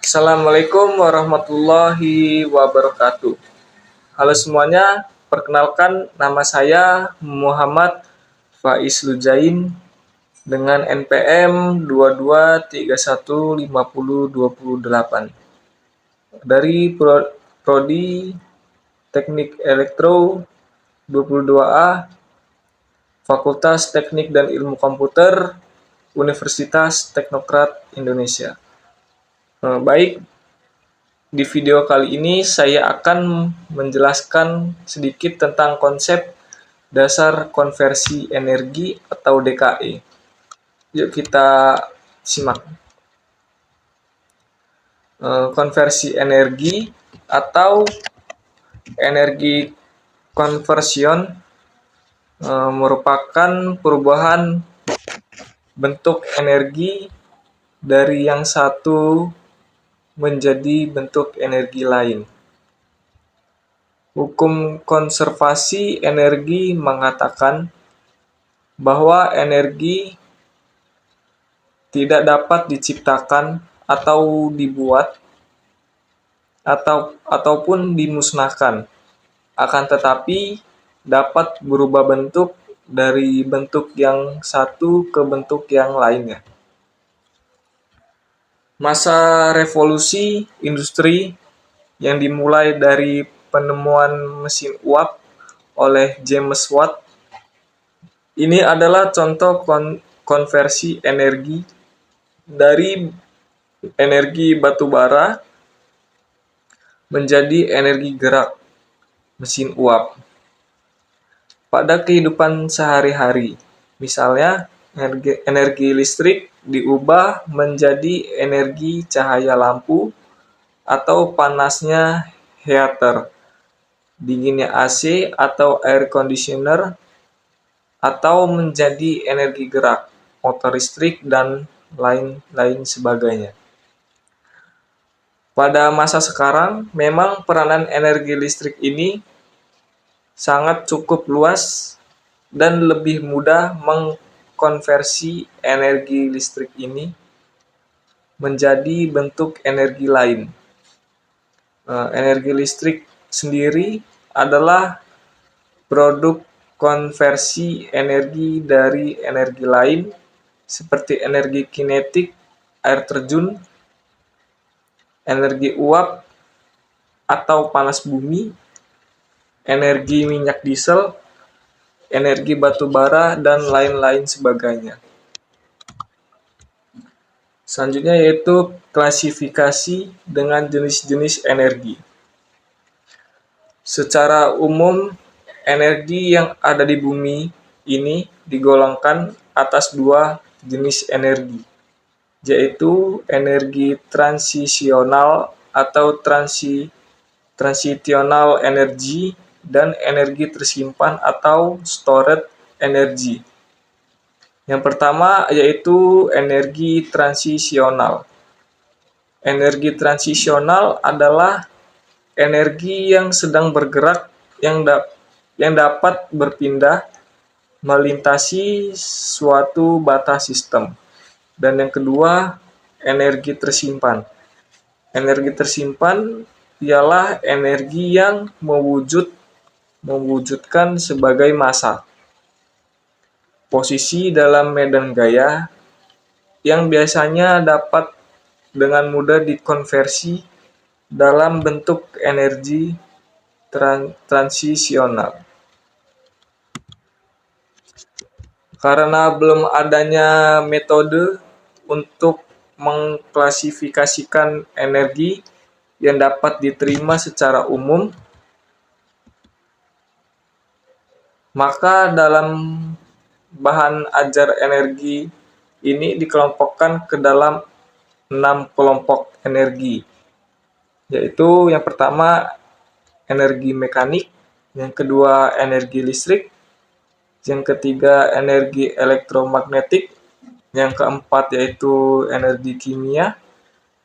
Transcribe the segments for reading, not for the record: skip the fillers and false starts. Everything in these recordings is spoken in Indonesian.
Assalamualaikum warahmatullahi wabarakatuh. Halo semuanya, perkenalkan nama saya Muhammad Faiz Lujain dengan NPM 2231502028 dari Prodi Teknik Elektro 22A Fakultas Teknik dan Ilmu Komputer Universitas Teknokrat Indonesia. Baik, di video kali ini saya akan menjelaskan sedikit tentang konsep dasar konversi energi atau DKE. Yuk kita simak. Konversi energi atau energi conversion merupakan perubahan bentuk energi dari yang satu menjadi bentuk energi lain. Hukum konservasi energi mengatakan bahwa energi tidak dapat diciptakan atau dibuat ataupun dimusnahkan, akan tetapi dapat berubah bentuk dari bentuk yang satu ke bentuk yang lainnya. Masa revolusi industri yang dimulai dari penemuan mesin uap oleh James Watt ini adalah contoh konversi energi dari energi batu bara menjadi energi gerak mesin uap pada kehidupan sehari-hari. Misalnya, energi listrik diubah menjadi energi cahaya lampu atau panasnya heater, dinginnya AC atau air conditioner, atau menjadi energi gerak, motor listrik, dan lain-lain sebagainya. Pada masa sekarang, memang peranan energi listrik ini sangat cukup luas dan lebih mudah mengkonversi energi listrik ini menjadi bentuk energi lain. Energi listrik sendiri adalah produk konversi energi dari energi lain seperti energi kinetik, air terjun, energi uap atau panas bumi, energi minyak diesel, energi batu bara, dan lain-lain sebagainya. Selanjutnya yaitu klasifikasi dengan jenis-jenis energi. Secara umum, energi yang ada di bumi ini digolongkan atas dua jenis energi, yaitu energi transisional atau transitional energy dan energi tersimpan atau stored energy. Yang pertama yaitu energi transisional. Energi transisional adalah energi yang sedang bergerak yang dapat berpindah melintasi suatu batas sistem. Dan yang kedua, energi tersimpan. Energi tersimpan ialah energi yang mewujudkan sebagai massa, posisi dalam medan gaya yang biasanya dapat dengan mudah dikonversi dalam bentuk energi transisional. Karena belum adanya metode untuk mengklasifikasikan energi yang dapat diterima secara umum, maka dalam bahan ajar energi ini dikelompokkan ke dalam 6 kelompok energi, yaitu yang pertama energi mekanik, yang kedua energi listrik, yang ketiga energi elektromagnetik, yang keempat yaitu energi kimia,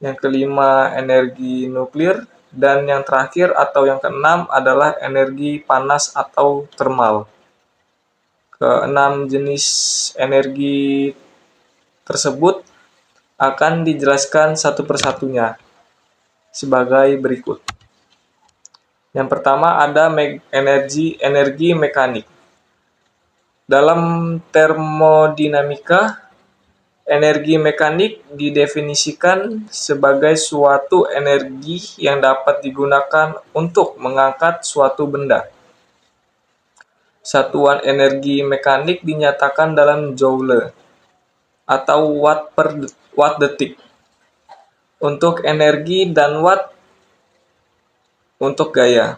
yang kelima energi nuklir, dan yang terakhir atau yang keenam adalah energi panas atau thermal. Keenam jenis energi tersebut akan dijelaskan satu persatunya sebagai berikut. Yang pertama ada energi mekanik. Dalam termodinamika, energi mekanik didefinisikan sebagai suatu energi yang dapat digunakan untuk mengangkat suatu benda. Satuan energi mekanik dinyatakan dalam joule atau watt detik untuk energi dan watt untuk gaya.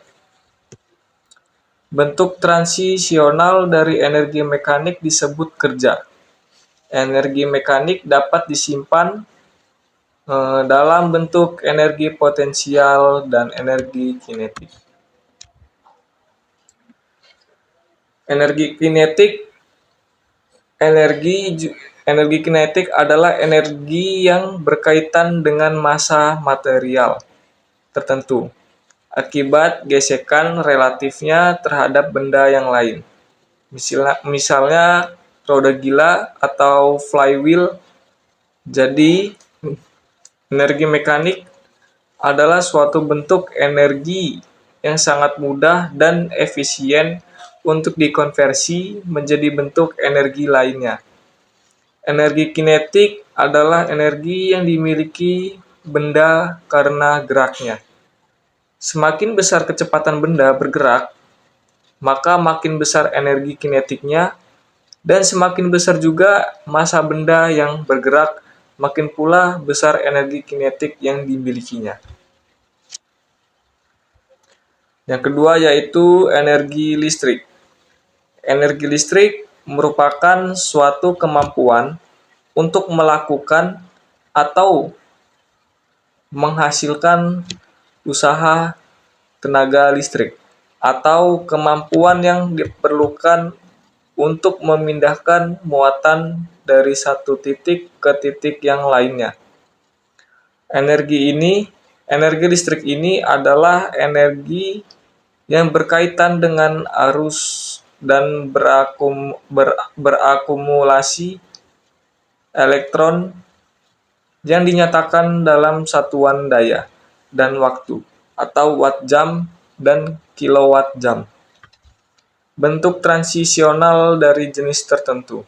Bentuk transisional dari energi mekanik disebut kerja. Energi mekanik dapat disimpan dalam bentuk energi potensial dan energi kinetik. Energi kinetik adalah energi yang berkaitan dengan massa material tertentu akibat gesekan relatifnya terhadap benda yang lain. Misalnya roda gila atau flywheel. Jadi, energi mekanik adalah suatu bentuk energi yang sangat mudah dan efisien untuk dikonversi menjadi bentuk energi lainnya. Energi kinetik adalah energi yang dimiliki benda karena geraknya. Semakin besar kecepatan benda bergerak, maka makin besar energi kinetiknya, dan semakin besar juga massa benda yang bergerak, makin pula besar energi kinetik yang dimilikinya. Yang kedua yaitu energi listrik. Energi listrik merupakan suatu kemampuan untuk melakukan atau menghasilkan usaha tenaga listrik, atau kemampuan yang diperlukan untuk memindahkan muatan dari satu titik ke titik yang lainnya. Energi listrik ini adalah energi yang berkaitan dengan arus dan berakumulasi elektron yang dinyatakan dalam satuan daya dan waktu, atau watt jam dan kilowatt jam. Bentuk transisional dari jenis tertentu.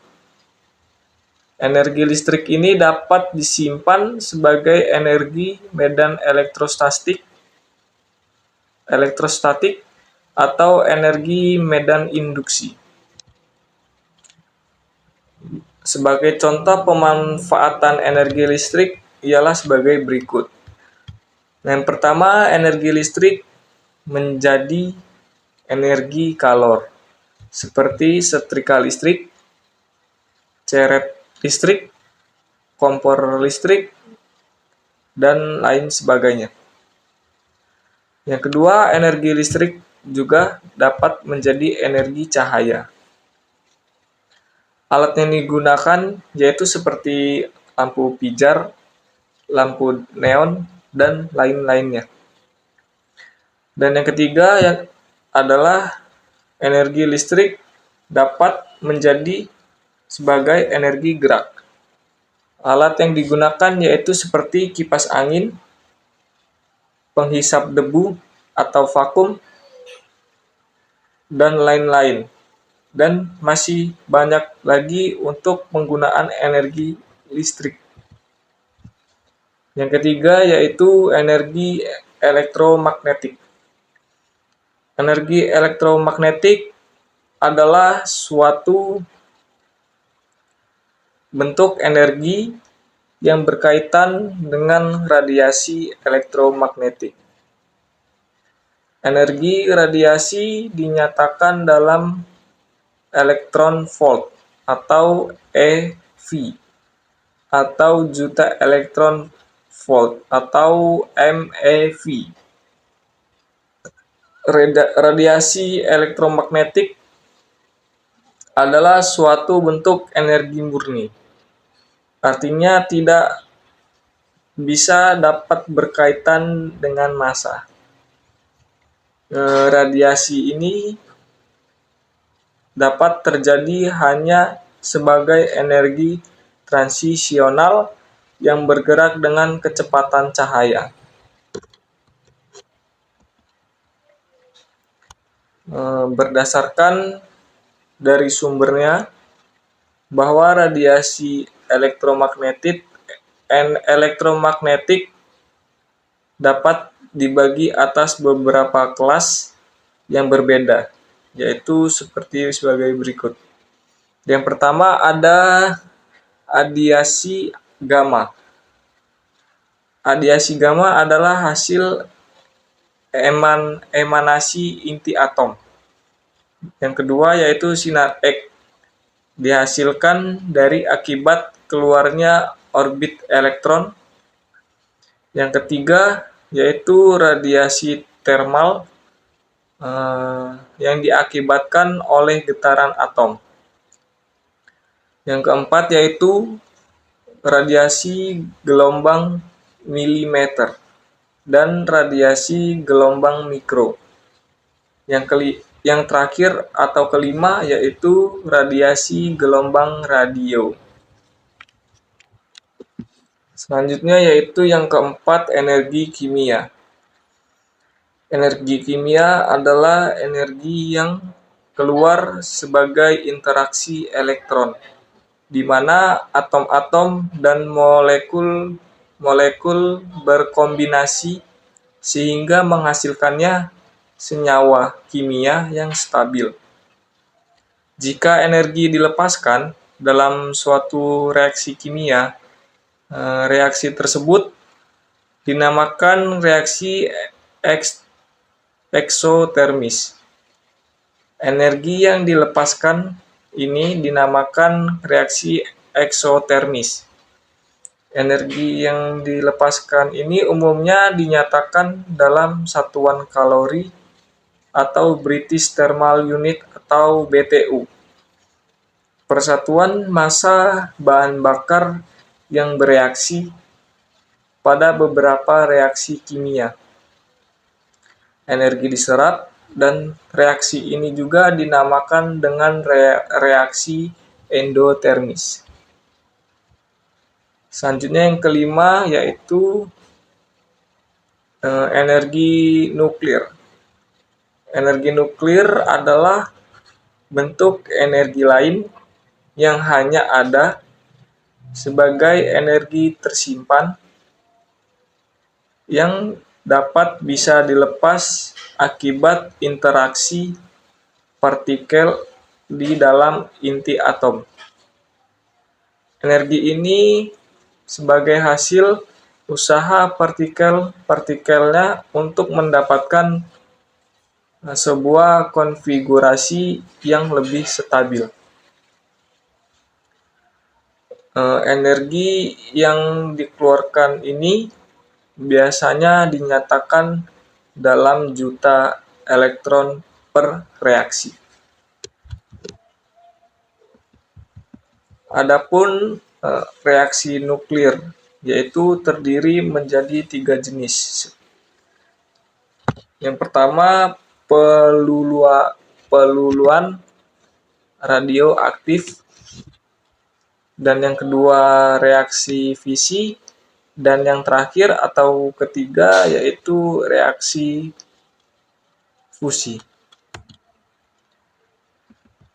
Energi listrik ini dapat disimpan sebagai energi medan elektrostatik atau energi medan induksi. Sebagai contoh pemanfaatan energi listrik ialah sebagai berikut. Yang pertama, energi listrik menjadi energi kalor, seperti setrika listrik, ceret listrik, kompor listrik, dan lain sebagainya. Yang kedua, energi listrik juga dapat menjadi energi cahaya. Alat yang digunakan yaitu seperti lampu pijar, lampu neon, dan lain-lainnya. Dan yang ketiga adalah energi listrik dapat menjadi sebagai energi gerak. Alat yang digunakan yaitu seperti kipas angin, penghisap debu atau vakum, dan lain-lain. Dan masih banyak lagi untuk penggunaan energi listrik. Yang ketiga yaitu energi elektromagnetik. Energi elektromagnetik adalah suatu bentuk energi yang berkaitan dengan radiasi elektromagnetik. Energi radiasi dinyatakan dalam elektron volt atau eV, atau juta elektron volt atau MeV. Radiasi elektromagnetik adalah suatu bentuk energi murni. Artinya tidak bisa dapat berkaitan dengan massa. Radiasi ini dapat terjadi hanya sebagai energi transisional yang bergerak dengan kecepatan cahaya. Berdasarkan dari sumbernya, bahwa radiasi elektromagnetik dapat dibagi atas beberapa kelas yang berbeda, yaitu seperti sebagai berikut. Yang pertama ada radiasi gamma. Radiasi gamma adalah hasil emanasi inti atom. Yang kedua yaitu sinar X, dihasilkan dari akibat keluarnya orbit elektron. Yang ketiga yaitu radiasi termal yang diakibatkan oleh getaran atom. Yang keempat yaitu radiasi gelombang milimeter dan radiasi gelombang mikro. Yang terakhir atau kelima yaitu radiasi gelombang radio. Selanjutnya yaitu yang keempat, energi kimia. Energi kimia adalah energi yang keluar sebagai interaksi elektron, di mana atom-atom dan molekul berkombinasi sehingga menghasilkannya senyawa kimia yang stabil. Jika energi dilepaskan dalam suatu reaksi kimia, reaksi tersebut dinamakan reaksi eksotermis. Energi yang dilepaskan ini dinamakan reaksi eksotermis. Energi yang dilepaskan ini umumnya dinyatakan dalam satuan kalori atau British Thermal Unit atau BTU. Persatuan massa bahan bakar yang bereaksi pada beberapa reaksi kimia. Energi diserap dan reaksi ini juga dinamakan dengan reaksi endotermis. Selanjutnya yang kelima yaitu energi nuklir. Energi nuklir adalah bentuk energi lain yang hanya ada sebagai energi tersimpan yang dapat bisa dilepas akibat interaksi partikel di dalam inti atom. Energi ini sebagai hasil usaha partikelnya untuk mendapatkan sebuah konfigurasi yang lebih stabil. Energi yang dikeluarkan ini biasanya dinyatakan dalam juta elektron per reaksi. Adapun reaksi nuklir yaitu terdiri menjadi 3 jenis. Yang pertama peluluan radioaktif, dan yang kedua reaksi fisi, dan yang terakhir atau ketiga yaitu reaksi fusi.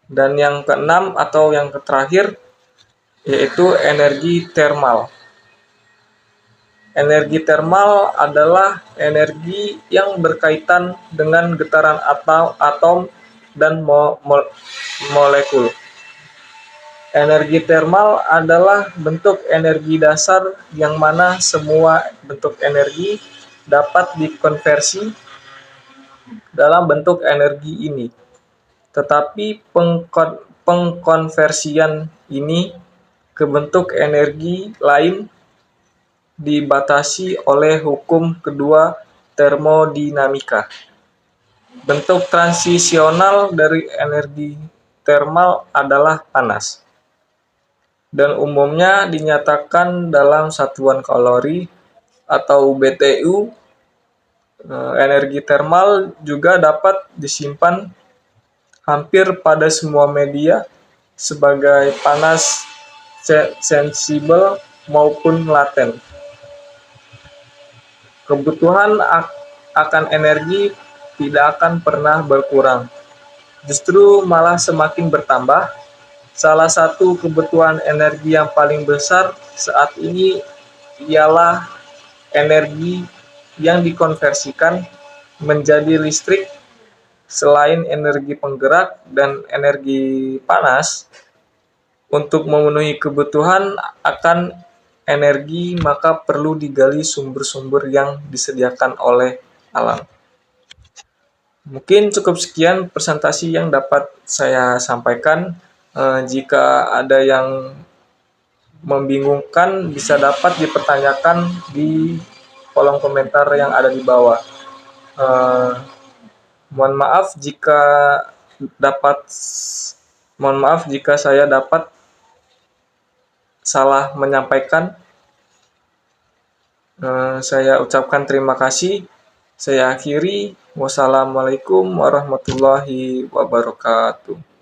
Dan yang keenam atau yang terakhir yaitu energi termal. Energi termal adalah energi yang berkaitan dengan getaran atom dan molekul. Energi termal adalah bentuk energi dasar yang mana semua bentuk energi dapat dikonversi dalam bentuk energi ini. Tetapi pengkonversian ini ke bentuk energi lain dibatasi oleh hukum kedua termodinamika. Bentuk transisional dari energi termal adalah panas, dan umumnya dinyatakan dalam satuan kalori atau BTU. Energi termal juga dapat disimpan hampir pada semua media sebagai panas sensibel maupun laten. Kebutuhan akan energi tidak akan pernah berkurang, justru malah semakin bertambah. Salah satu kebutuhan energi yang paling besar saat ini ialah energi yang dikonversikan menjadi listrik. Selain energi penggerak dan energi panas, untuk memenuhi kebutuhan akan energi maka perlu digali sumber-sumber yang disediakan oleh alam. Mungkin cukup sekian presentasi yang dapat saya sampaikan. Jika ada yang membingungkan bisa dapat dipertanyakan di kolom komentar yang ada di bawah. Eh, mohon maaf jika dapat mohon maaf jika saya dapat salah menyampaikan. Saya ucapkan terima kasih. Saya akhiri. Wassalamualaikum warahmatullahi wabarakatuh.